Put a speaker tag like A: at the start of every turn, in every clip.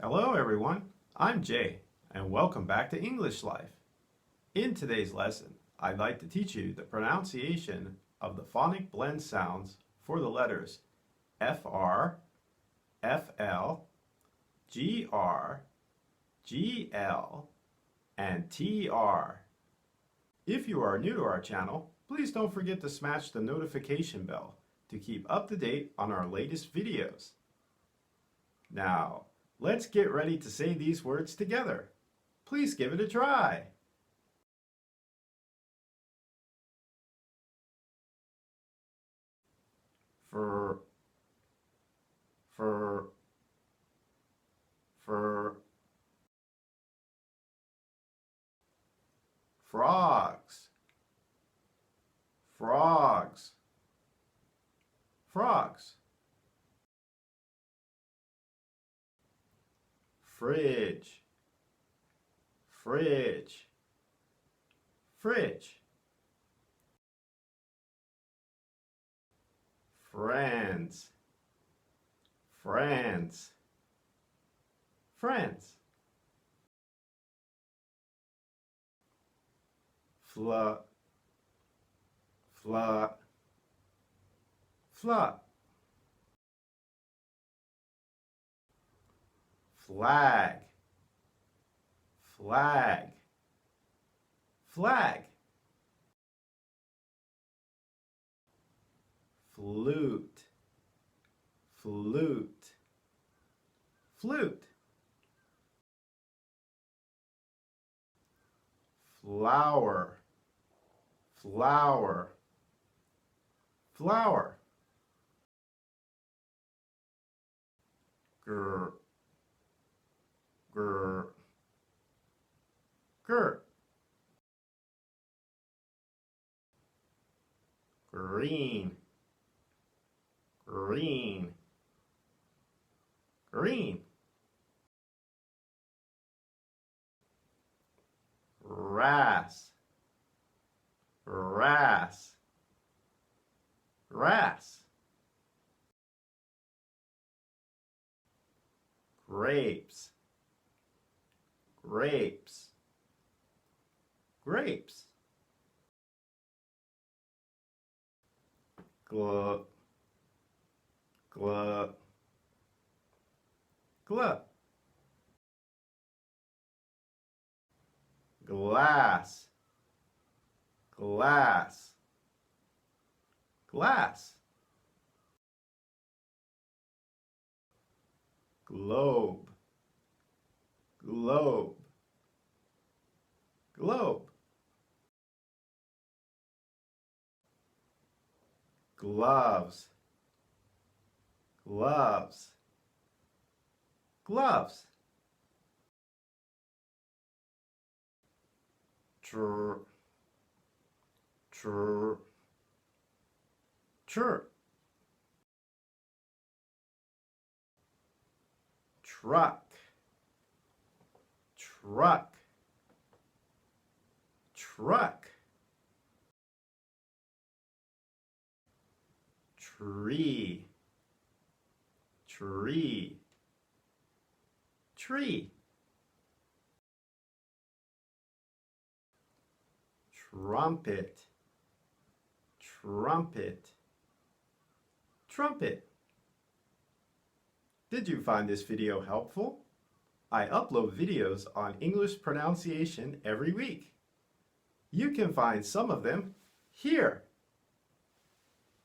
A: Hello everyone, I'm Jay, and welcome back to English Life. In today's lesson, I'd like to teach you the pronunciation of the phonic blend sounds for the letters FR, FL, GR, GL, and TR. If you are new to our channel, please don't forget to smash the notification bell to keep up to date on our latest videos. Now, let's get ready to say these words together. Please give it a try. For, frogs, frogs, frogs. Fridge, fridge, fridge. Friends, friends, friends. Fla, fla, fla. Flag, flag, flag. Flute, flute, flute. Flower, flower, flower. Grr, grr, grr. Green, green, green. Rass, rass, rass. Grapes, grapes, grapes. Gluck, gluck, gluck. Glass, glass, glass. Globe, globe, globe. Gloves, gloves, gloves. Chirp, chirp, chirp. Truck, truck, truck. Tree, tree, tree. Trumpet, trumpet, trumpet. Did you find this video helpful? I upload videos on English pronunciation every week. You can find some of them here.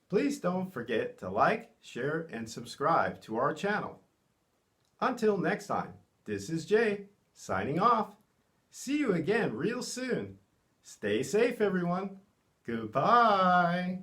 A: Please don't forget to like, share, and subscribe to our channel. Until next time, this is Jay, signing off. See you again real soon. Stay safe, everyone. Goodbye.